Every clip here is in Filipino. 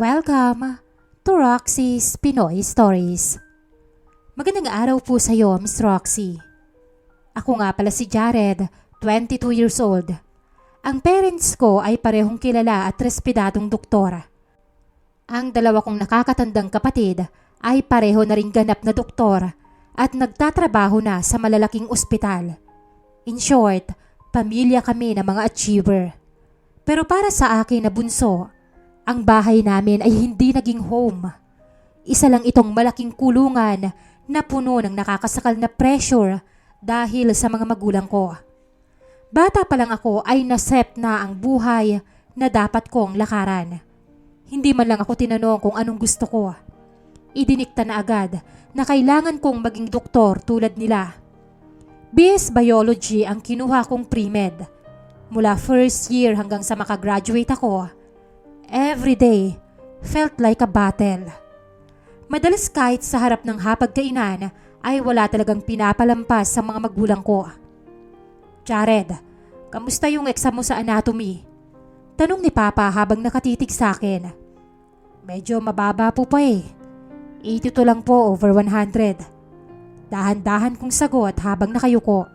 Welcome to Roxy's Pinoy Stories. Magandang araw po sa iyo, Miss Roxy. Ako nga pala si Jared, 22 years old. Ang parents ko ay parehong kilala at respetadong doktor. Ang dalawa kong nakakatandang kapatid ay pareho na ring ganap na doktor at nagtatrabaho na sa malalaking ospital. In short, pamilya kami ng mga achiever. Pero para sa akin na bunso, ang bahay namin ay hindi naging home. Isa lang itong malaking kulungan na puno ng nakakasakal na pressure dahil sa mga magulang ko. Bata pa lang ako ay naset na ang buhay na dapat kong lakaran. Hindi man lang ako tinanong kung anong gusto ko. Idinikta na agad na kailangan kong maging doktor tulad nila. BS Biology ang kinuha kong pre-med. Mula first year hanggang sa makagraduate ako, every day felt like a battle. Madalas kahit sa harap ng hapagkainan ay wala talagang pinapalampas sa mga magulang ko. Jared, kamusta yung exam mo sa anatomy? Tanong ni Papa habang nakatitig sa akin. Medyo mababa po pa eh. 82 lang po over 100. Dahan-dahan kong sagot habang nakayuko.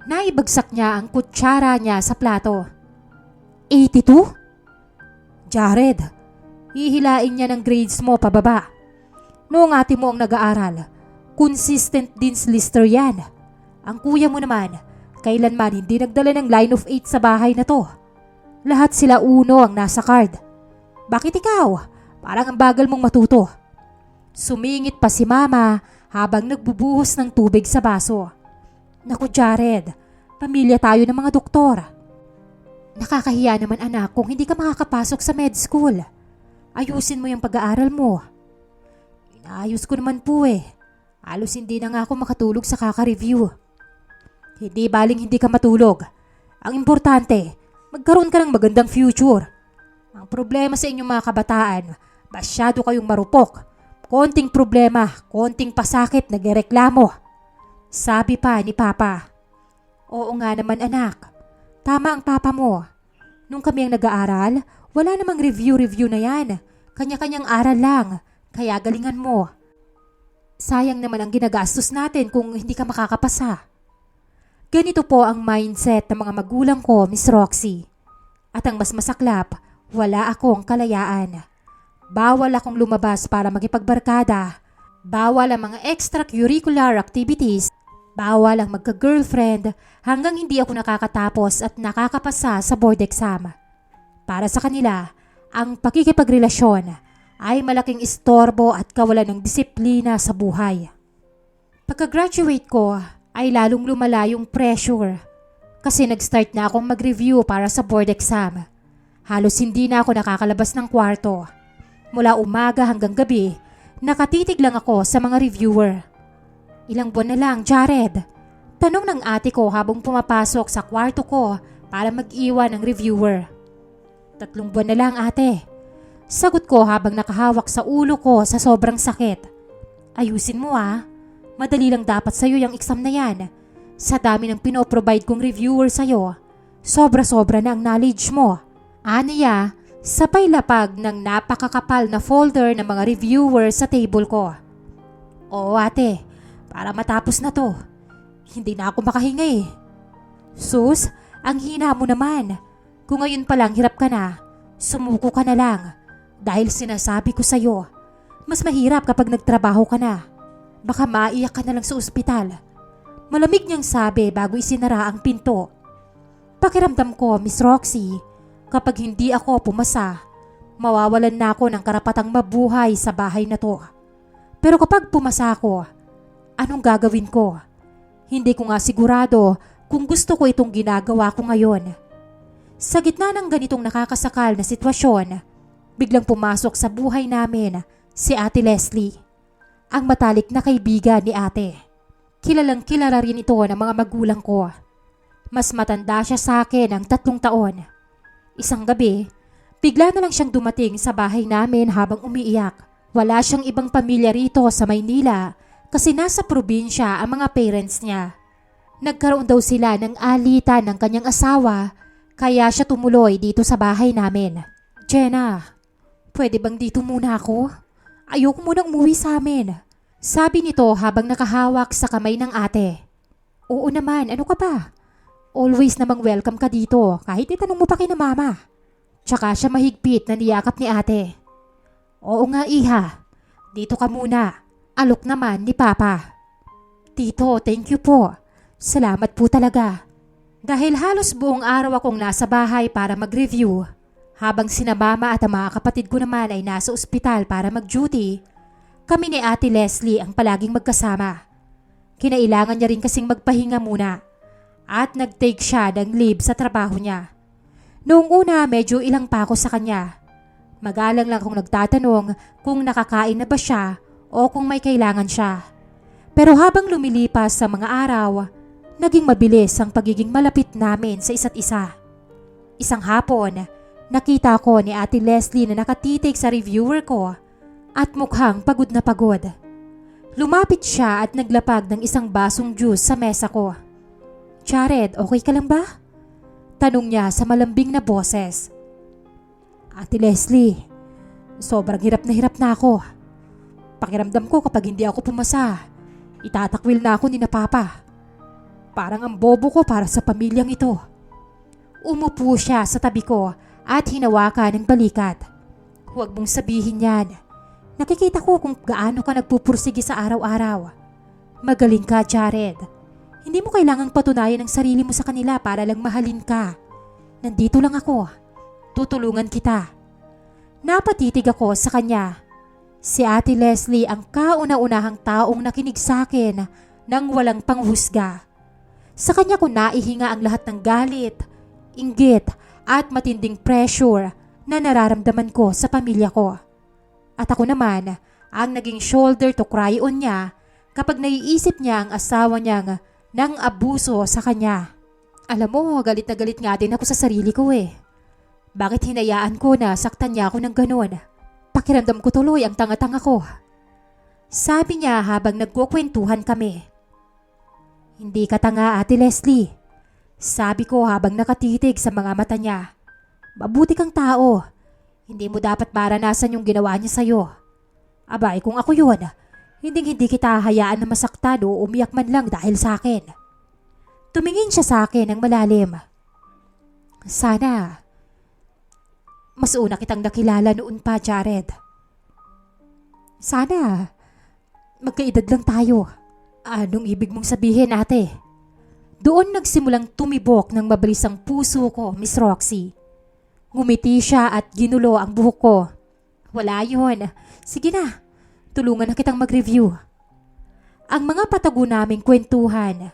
Naibagsak niya ang kutsara niya sa plato. 82? Jared, hihilain niya ng grades mo pababa. Noong ate mo ang nag-aaral, consistent dean's lister yan. Ang kuya mo naman, kailanman hindi nagdala ng line of 8 sa bahay na to. Lahat sila uno ang nasa card. Bakit ikaw? Parang ang bagal mong matuto. Sumingit pa si Mama habang nagbubuhos ng tubig sa baso. Naku Jared, pamilya tayo ng mga doktor. Nakakahiya naman anak kung hindi ka makakapasok sa med school. Ayusin mo yung pag-aaral mo. Inaayos ko naman po eh. Halos hindi na nga ako makatulog sa kaka-review. Hindi baling hindi ka matulog. Ang importante, magkaroon ka ng magandang future. Ang problema sa inyong mga kabataan, masyado kayong marupok. Konting problema, konting pasakit, nagreklamo. Sabi pa ni Papa. Oo nga naman anak. Tama ang papa mo. Nung kami ang nag-aaral, wala namang review na yan. Kanya-kanyang aral lang, kaya galingan mo. Sayang naman ang ginagastos natin kung hindi ka makakapasa. Ganito po ang mindset ng mga magulang ko, Miss Roxy. At ang mas masaklap, wala akong kalayaan. Bawal akong lumabas para makipagbarkada. Bawal ang mga extracurricular activities. Bawal ang magka-girlfriend hanggang hindi ako nakakatapos at nakakapasa sa board exam. Para sa kanila, ang pakikipagrelasyon ay malaking istorbo at kawalan ng disiplina sa buhay. Pagka-graduate ko ay lalong lumala yung pressure kasi nag-start na akong mag-review para sa board exam. Halos hindi na ako nakakalabas ng kwarto. Mula umaga hanggang gabi, nakatitig lang ako sa mga reviewer. Ilang buwan na lang, Jared. Tanong ng ate ko habang pumapasok sa kwarto ko para mag-iwan ng reviewer. 3 buwan na lang ate. Sagot ko habang nakahawak sa ulo ko sa sobrang sakit. Ayusin mo ah. Madali lang dapat sa'yo yung exam na yan. Sa dami ng pinoprovide kong reviewer sa'yo, sobra-sobra na ang knowledge mo. Aniya, sabay lapag ng napakakapal na folder ng mga reviewer sa table ko. Oo ate. Para matapos na to. Hindi na ako makahinga eh. Sus, ang hina mo naman. Kung ngayon pa lang hirap ka na, sumuko ka na lang. Dahil sinasabi ko sa'yo, mas mahirap kapag nagtrabaho ka na. Baka maiyak ka na lang sa ospital. Malamig niyang sabi bago isinara ang pinto. Pakiramdam ko, Miss Roxy, kapag hindi ako pumasa, mawawalan na ako ng karapatang mabuhay sa bahay na to. Pero kapag pumasa ako, anong gagawin ko? Hindi ko nga sigurado kung gusto ko itong ginagawa ko ngayon. Sa gitna ng ganitong nakakasakal na sitwasyon, biglang pumasok sa buhay namin si Ate Leslie, ang matalik na kaibigan ni ate. Kilalang kilala rin ito ng mga magulang ko. Mas matanda siya sa akin ng 3 taon. Isang gabi, bigla na lang siyang dumating sa bahay namin habang umiiyak. Wala siyang ibang pamilya rito sa Maynila kasi nasa probinsya ang mga parents niya. Nagkaroon daw sila ng alitan ng kanyang asawa kaya siya tumuloy dito sa bahay namin. Jenna, Pwede bang dito muna ako? Ayoko munang umuwi sa amin. Sabi nito habang nakahawak sa kamay ng ate. Oo naman, ano ka ba? Always namang welcome ka dito kahit itanong mo pa kina mama. Tsaka siya mahigpit na niyakap ni ate. Oo nga iha, dito ka muna. Alok naman ni papa. Tito, thank you po. Salamat po talaga. Dahil halos buong araw akong nasa bahay para mag-review, habang sina mama at ang mga kapatid ko naman ay nasa ospital para mag-duty, kami ni Ate Leslie ang palaging magkasama. Kinailangan niya rin kasing magpahinga muna at nag-take siya ng leave sa trabaho niya. Noong una medyo ilang pa ako sa kanya. Magalang lang akong nagtatanong kung nakakain na ba siya o kung may kailangan siya. Pero habang lumilipas sa mga araw, naging mabilis ang pagiging malapit namin sa isa't isa. Isang hapon, nakita ko ni Ate Leslie na nakatitig sa reviewer ko at mukhang pagod na pagod. Lumapit siya at naglapag ng isang basong juice sa mesa ko. Jared, okay ka lang ba? Tanong niya sa malambing na boses. Ate Leslie, sobrang hirap na ako. Pakiramdam ko kapag hindi ako pumasa, itatakwil na ako ni na papa. Parang ang bobo ko para sa pamilyang ito. Umupo siya sa tabi ko at hinawakan ng balikat. Huwag mong sabihin yan. Nakikita ko kung gaano ka nagpupursige sa araw-araw. Magaling ka, Jared. Hindi mo kailangang patunayan ang sarili mo sa kanila para lang mahalin ka. Nandito lang ako. Tutulungan kita. Napatitig ako sa kanya. Si Ate Leslie ang kauna-unahang taong nakinig sa akin nang walang panghusga. Sa kanya ko naihinga ang lahat ng galit, inggit at matinding pressure na nararamdaman ko sa pamilya ko. At ako naman ang naging shoulder to cry on niya kapag naiisip niya ang asawa niyang nang abuso sa kanya. Alam mo, galit na galit nga din ako sa sarili ko eh. Bakit hinayaan ko na saktan niya ako ng ganon? Pakiramdam ko tuloy ang tanga-tanga ko. Sabi niya habang nagkukwentuhan kami. Hindi ka tanga, Ate Leslie. Sabi ko habang nakatitig sa mga mata niya. Mabuti kang tao. Hindi mo dapat maranasan yung ginawa niya sa'yo. Abay, kung ako yun, hindi kita hayaan na masaktan o umiyak man lang dahil sa akin. Tumingin siya sa akin ng malalim. Sana mas una kitang nakilala noon pa, Jared. Sana magkaedad lang tayo. Anong ibig mong sabihin, ate? Doon nagsimulang tumibok ng mabilis ang puso ko, Miss Roxy. Ngumiti siya at ginulo ang buhok ko. Wala yun. Sige na, tulungan na kitang mag-review. Ang mga patago naming kwentuhan,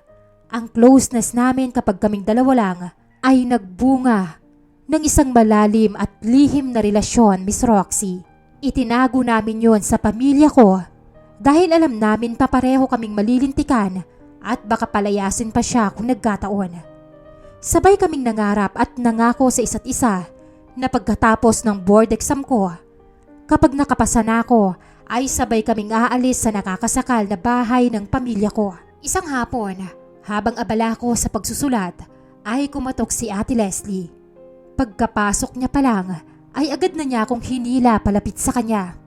ang closeness namin kapag kaming dalawa lang, ay nagbunga ng isang malalim at lihim na relasyon, Miss Roxy. Itinago namin yon sa pamilya ko dahil alam namin papareho kaming malilintikan at baka palayasin pa siya kung nagkataon. Sabay kaming nangarap at nangako sa isa't isa na pagkatapos ng board exam ko, kapag nakapasa na ako, ay sabay kaming aalis sa nakakasakal na bahay ng pamilya ko. Isang hapon, habang abala ko sa pagsusulat, ay kumatok si Ate Leslie. Pagkapasok niya pa lang, ay agad na niya akong hinila palapit sa kanya.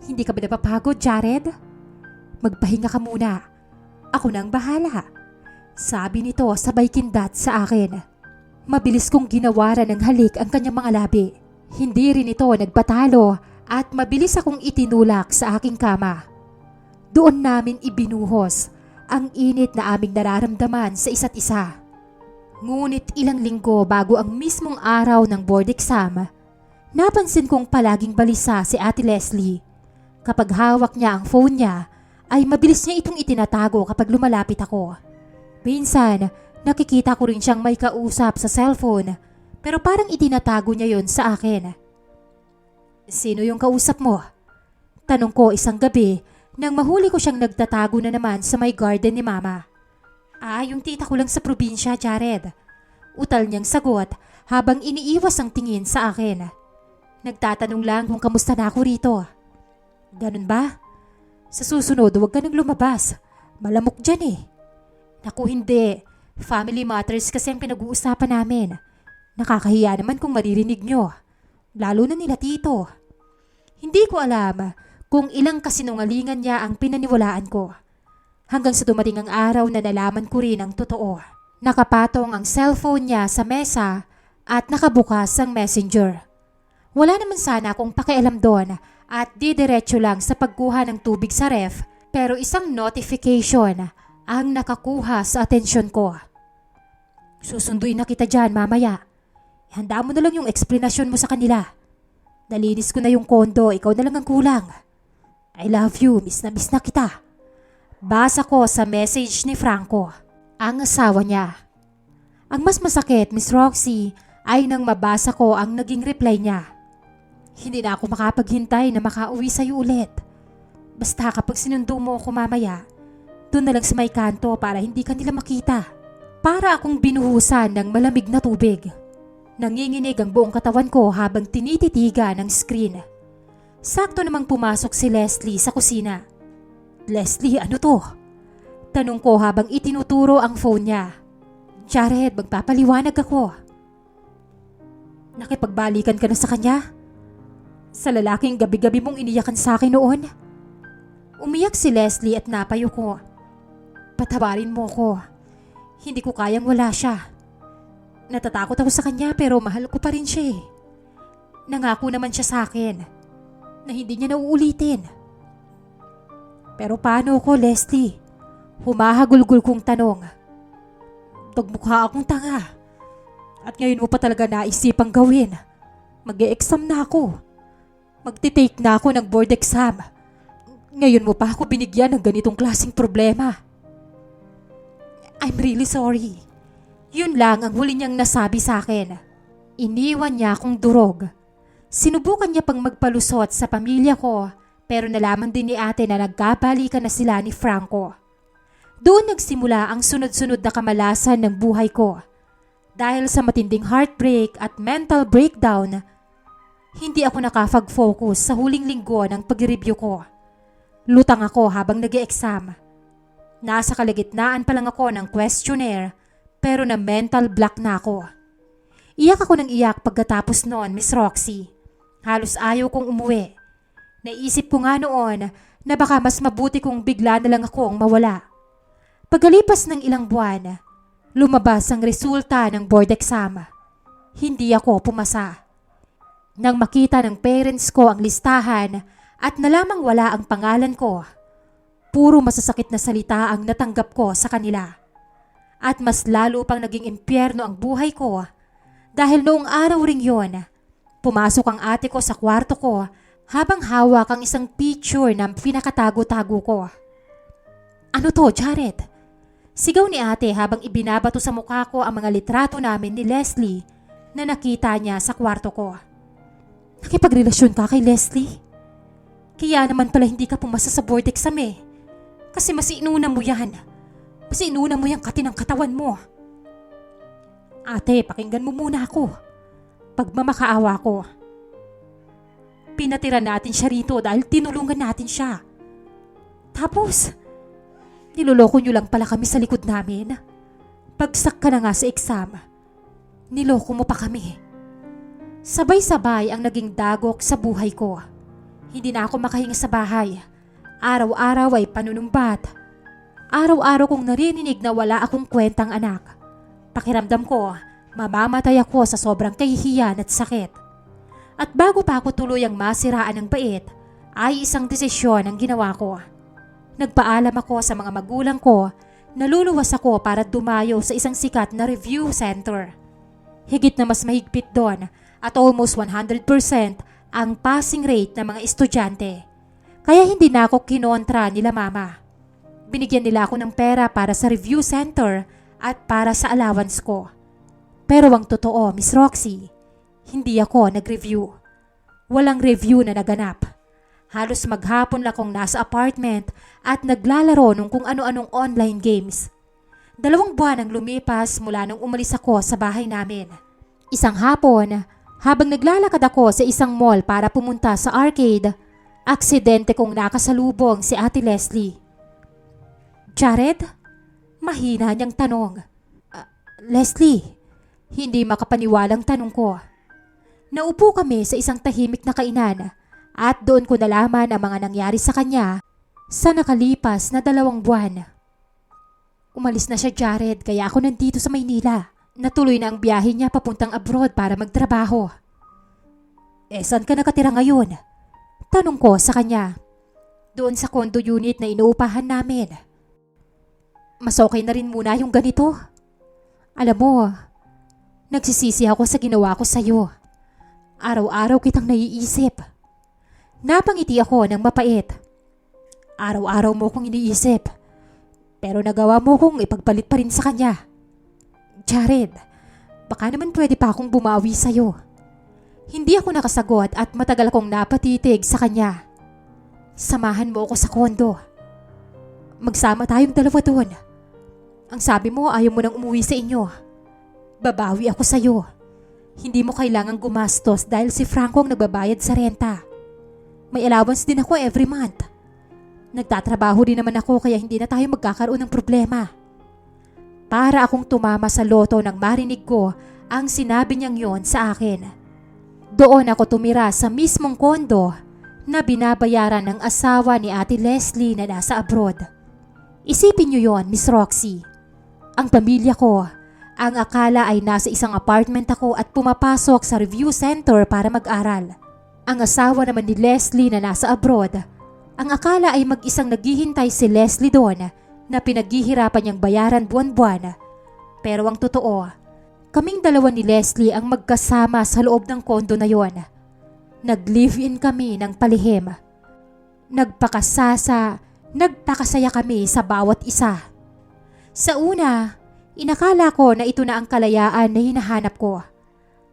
Hindi ka ba napapagod, Jared? Magpahinga ka muna. Ako na ang bahala. Sabi nito sabay kindat sa akin. Mabilis kong ginawaran ng halik ang kanyang mga labi. Hindi rin ito nagpatalo at mabilis akong itinulak sa aking kama. Doon namin ibinuhos ang init na aming nararamdaman sa isa't isa. Ngunit ilang linggo bago ang mismong araw ng board exam, napansin kong palaging balisa si Ate Leslie. Kapag hawak niya ang phone niya, ay mabilis niya itong itinatago kapag lumalapit ako. Minsan, nakikita ko rin siyang may kausap sa cellphone, pero parang itinatago niya yon sa akin. Sino yung kausap mo? Tanong ko isang gabi nang mahuli ko siyang nagtatago na naman sa may garden ni Mama. Yung tita ko lang sa probinsya, Jared. Utal niyang sagot habang iniiwas ang tingin sa akin. Nagtatanong lang kung kamusta na ako rito. Ganun ba? Sa susunod, huwag ka nang lumabas. Malamok dyan eh. Naku, hindi. Family matters kasi ang pinag-uusapan namin. Nakakahiya naman kung maririnig nyo. Lalo na nila tito. Hindi ko alam kung ilang kasinungalingan niya ang pinaniwalaan ko. Hanggang sa dumating ang araw na nalaman ko rin ang totoo. Nakapatong ang cellphone niya sa mesa at nakabukas ang messenger. Wala naman sana akong pakialam doon at didiretso lang sa pagkuha ng tubig sa ref, pero isang notification ang nakakuha sa atensyon ko. Susunduin na kita dyan mamaya. Handa mo na lang yung eksplanasyon mo sa kanila. Nalinis ko na yung kondo, ikaw na lang ang kulang. I love you, miss na kita. Basa ko sa message ni Franco, ang asawa niya. Ang mas masakit, Miss Roxy, ay nang mabasa ko ang naging reply niya. Hindi na ako makapaghintay na makauwi sa'yo ulit. Basta kapag sinundo mo ako mamaya, doon na lang sa may kanto para hindi ka nila makita. Para akong binuhusan ng malamig na tubig. Nanginginig ang buong katawan ko habang tinititigan ang screen. Sakto namang pumasok si Leslie sa kusina. Leslie, ano to? Tanong ko habang itinuturo ang phone niya. Jared, magpapaliwanag ako. Nakipagbalikan ka na sa kanya? Sa lalaking gabi-gabi mong iniyakan sa akin noon? Umiyak si Leslie at napayo ko. Patawarin mo ko. Hindi ko kayang wala siya. Natatakot ako sa kanya pero mahal ko pa rin siya. Nangako naman siya sa akin na hindi niya nauulitin. Pero paano ko, Leslie? Humahagulgul kong tanong. Nagmukha akong tanga. At ngayon mo pa talaga naisipang gawin. Mag-e-exam na ako. Magtitake na ako ng board exam. Ngayon mo pa ako binigyan ng ganitong klaseng problema. I'm really sorry. Yun lang ang huli niyang nasabi sa akin. Iniwan niya akong durog. Sinubukan niya pang magpalusot sa pamilya ko, pero nalaman din ni ate na nagkabalikan na sila ni Franco. Doon nagsimula ang sunod-sunod na kamalasan ng buhay ko. Dahil sa matinding heartbreak at mental breakdown, hindi ako nakafag-focus sa huling linggo ng pag-review ko. Lutang ako habang nag-e-exam. Nasa kalagitnaan pa lang ako ng questionnaire, pero na mental block na ako. Iyak ako ng iyak pagkatapos noon, Miss Roxy. Halos ayaw kong umuwi. Naisip ko nga noon na baka mas mabuti kung bigla na lang akong mawala. Pagkalipas ng ilang buwan, lumabas ang resulta ng board exam. Hindi ako pumasa. Nang makita ng parents ko ang listahan at nalamang wala ang pangalan ko, puro masasakit na salita ang natanggap ko sa kanila. At mas lalo pang naging impyerno ang buhay ko dahil noong araw ring yon, pumasok ang ate ko sa kwarto ko habang hawak ang isang picture na pinakatago-tago ko. Ano to, Jared? Sigaw ni ate habang ibinabato sa mukha ko ang mga litrato namin ni Leslie na nakita niya sa kwarto ko. Nakipagrelasyon ka kay Leslie? Kaya naman pala hindi ka pumasa sa board exam eh. Kasi mas inuna mo yan. Mas inuna mo yung katinang katawan mo. Ate, pakinggan mo muna ako. Pagmamakaawa ko. Pinatira natin siya rito dahil tinulungan natin siya. Tapos, niloloko niyo lang pala kami sa likod namin. Pagsak ka na nga sa exam, niloko mo pa kami. Sabay-sabay ang naging dagok sa buhay ko. Hindi na ako makahinga sa bahay. Araw-araw ay panunumbat. Araw-araw kong narinig na wala akong kwentang anak. Pakiramdam ko, mamamatay ako sa sobrang kahihiyan at sakit. At bago pa ako tuluyang masiraan ng bait, ay isang desisyon ang ginawa ko. Nagpaalam ako sa mga magulang ko na luluwas ako para dumayo sa isang sikat na review center. Higit na mas mahigpit doon at almost 100% ang passing rate ng mga estudyante. Kaya hindi na ako kinontra nila mama. Binigyan nila ako ng pera para sa review center at para sa allowance ko. Pero ang totoo, Miss Roxy, hindi ako nag-review. Walang review na naganap. Halos maghapon lang akong nasa apartment at naglalaro ng kung ano-anong online games. 2 buwan ang lumipas mula nung umalis ako sa bahay namin. Isang hapon, habang naglalakad ako sa isang mall para pumunta sa arcade, aksidente kong nakasalubong si Ate Leslie. Jared? Mahina niyang tanong. Leslie, hindi makapaniwalang tanong ko. Naupo kami sa isang tahimik na kainan At doon ko nalaman ang mga nangyari sa kanya sa nakalipas na 2 buwan. Umalis na siya, Jared, kaya ako nandito sa Maynila. Natuloy na ang biyahe niya papuntang abroad para magtrabaho. Saan ka nakatira ngayon? Tanong ko sa kanya. Doon sa condo unit na inuupahan namin. Mas okay na rin muna yung ganito. Alam mo, nagsisisi ako sa ginawa ko sa'yo. Araw-araw kitang naiisip. Napangiti ako ng mapait. Araw-araw mo kong iniisip. Pero nagawa mo kong ipagpalit pa rin sa kanya. Jared, baka naman pwede pa akong bumawi sa'yo. Hindi ako nakasagot at matagal akong napatitig sa kanya. Samahan mo ako sa kondo. Magsama tayong 2 doon. Ang sabi mo ayaw mo nang umuwi sa inyo. Babawi ako sa'yo. Hindi mo kailangang gumastos dahil si Franco ang nagbabayad sa renta. May allowance din ako every month. Nagtatrabaho din naman ako kaya hindi na tayo magkakaroon ng problema. Para akong tumama sa loto nang marinig ko ang sinabi niyang yon sa akin. Doon ako tumira sa mismong kondo na binabayaran ng asawa ni Ate Leslie na nasa abroad. Isipin niyo yon, Miss Roxy. Ang pamilya ko, ang akala ay nasa isang apartment ako at pumapasok sa review center para mag-aral. Ang asawa naman ni Leslie na nasa abroad, ang akala ay mag-isang naghihintay si Leslie doon na pinaghihirapan niyang bayaran buwan-buwan. Pero ang totoo, kaming 2 ni Leslie ang magkasama sa loob ng kondo na yon. Nag-live-in kami ng palihim. Nagpakasaya kami sa bawat isa. Sa una, inakala ko na ito na ang kalayaan na hinahanap ko.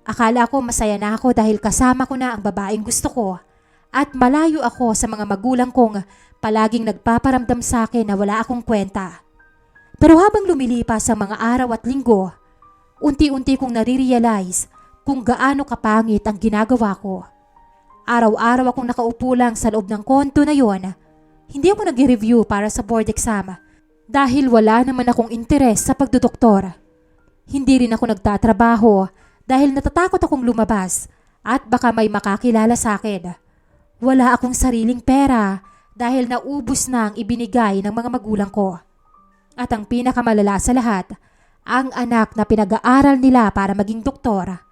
Akala ko masaya na ako dahil kasama ko na ang babaeng gusto ko at malayo ako sa mga magulang kong palaging nagpaparamdam sa akin na wala akong kwenta. Pero habang lumilipas ang mga araw at linggo, unti-unti kong nare-realize kung gaano kapangit ang ginagawa ko. Araw-araw akong nakaupo lang sa loob ng kondo na yon. Hindi ako nag-review para sa board exam dahil wala naman akong interes sa pagdodoktor. Hindi rin ako nagtatrabaho dahil natatakot akong lumabas at baka may makakilala sa akin. Wala akong sariling pera dahil naubos na ang ibinigay ng mga magulang ko. At ang pinakamalala sa lahat, ang anak na pinag-aaral nila para maging doktor.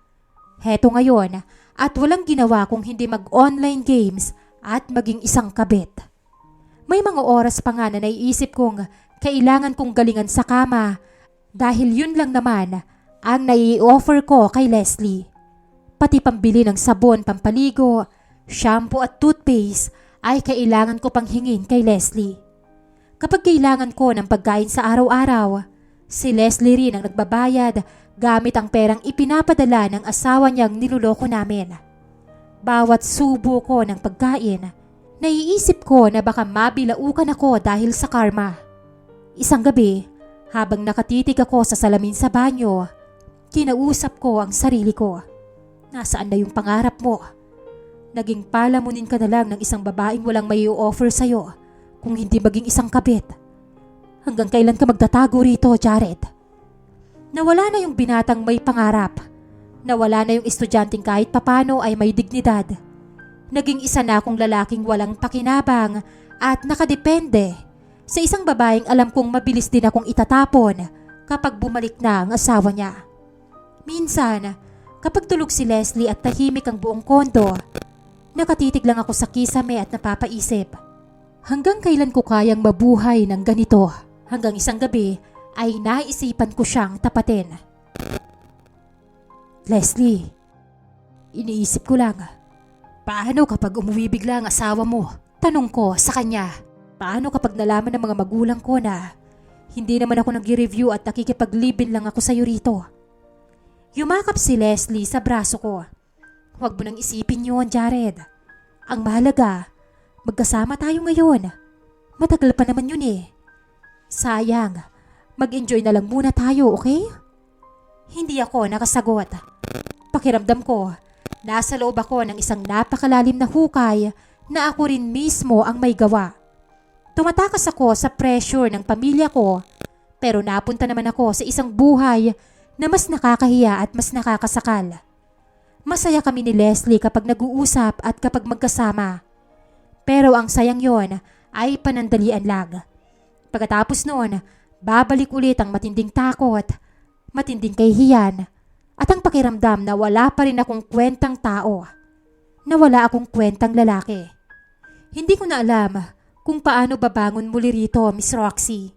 Heto ngayon at walang ginawa kung hindi mag-online games at maging isang kabit. May mga oras pa nga na naiisip kong kailangan kong galingan sa kama dahil yun lang naman ang nai-offer ko kay Leslie. Pati pambili ng sabon, pampaligo, shampoo at toothpaste ay kailangan ko pang hingin kay Leslie. Kapag kailangan ko ng pagkain sa araw-araw, si Leslie rin ang nagbabayad gamit ang perang ipinapadala ng asawa niyang niluloko namin. Bawat subo ko ng pagkain, naiisip ko na baka mabilaukan ako dahil sa karma. Isang gabi, habang nakatitig ako sa salamin sa banyo, kinausap ko ang sarili ko. Nasaan na yung pangarap mo? Naging palamunin ka na lang ng isang babaeng walang may offer sa'yo kung hindi maging isang kabit. Hanggang kailan ka magtatago rito, Jared? Nawala na yung binatang may pangarap. Nawala na yung estudyanteng kahit papano ay may dignidad. Naging isa na akong lalaking walang pakinabang at nakadepende sa isang babaeng alam kong mabilis din akong itatapon kapag bumalik na ang asawa niya. Minsan, kapag tulog si Leslie at tahimik ang buong kondo, nakatitig lang ako sa kisame at napapaisip. Hanggang kailan ko kayang mabuhay ng ganito? Hanggang isang gabi ay naisipan ko siyang tapatin. Leslie, iniisip ko lang, paano kapag umuwi bigla ang asawa mo? Tanong ko sa kanya. Paano kapag nalaman ng mga magulang ko na hindi naman ako nag-review at nakikipag-live-in lang ako sa'yo rito? Yumakap si Leslie sa braso ko. Huwag mo nang isipin yun, Jared. Ang mahalaga, magkasama tayo ngayon. Matagal pa naman yun eh. Sayang, mag-enjoy na lang muna tayo, okay? Hindi ako nakasagot. Pakiramdam ko, nasa loob ako ng isang napakalalim na hukay na ako rin mismo ang may gawa. Tumatakas ako sa pressure ng pamilya ko, pero napunta naman ako sa isang buhay na mas nakakahiya at mas nakakasakal. Masaya kami ni Leslie kapag nag-uusap at kapag magkasama. Pero ang sayang yon ay panandalian lang. Pagkatapos noon, babalik ulit ang matinding takot, matinding kahihiyan, at ang pakiramdam na wala pa rin akong kwentang tao. Na wala akong kwentang lalaki. Hindi ko na alam kung paano babangon muli rito, Miss Roxy.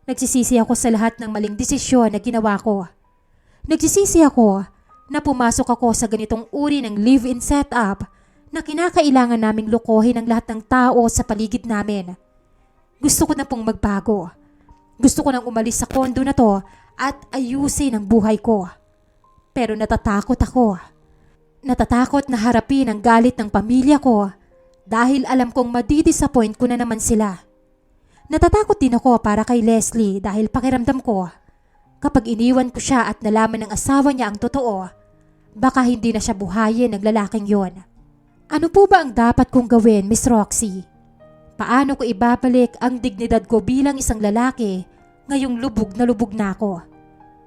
Nagsisisi ako sa lahat ng maling desisyon na ginawa ko. Nagsisisi ako na pumasok ako sa ganitong uri ng live-in setup na kinakailangan naming lokohin ang lahat ng tao sa paligid namin. Gusto ko na pong magbago. Gusto ko nang umalis sa kondo na to at ayusin ang buhay ko. Pero natatakot ako. Natatakot na harapin ang galit ng pamilya ko dahil alam kong madidisappoint ko na naman sila. Natatakot din ako para kay Leslie dahil pakiramdam ko kapag iniwan ko siya at nalaman ng asawa niya ang totoo, baka hindi na siya buhayin ng lalaking yon. Ano po ba ang dapat kong gawin, Miss Roxy? Paano ko ibabalik ang dignidad ko bilang isang lalaki ngayong lubog na ako?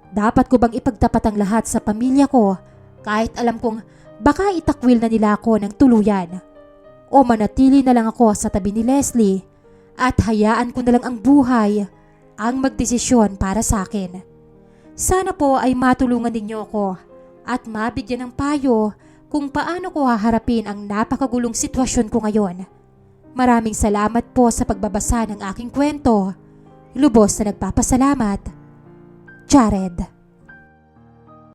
Dapat ko bang ipagtapat ang lahat sa pamilya ko kahit alam kong baka itakwil na nila ako ng tuluyan? O manatili na lang ako sa tabi ni Leslie at hayaan ko na lang ang buhay ang magdesisyon para sa akin? Sana po ay matulungan ninyo ako at mabigyan ng payo kung paano ko haharapin ang napakagulong sitwasyon ko ngayon. Maraming salamat po sa pagbabasa ng aking kwento. Lubos na nagpapasalamat, Jared.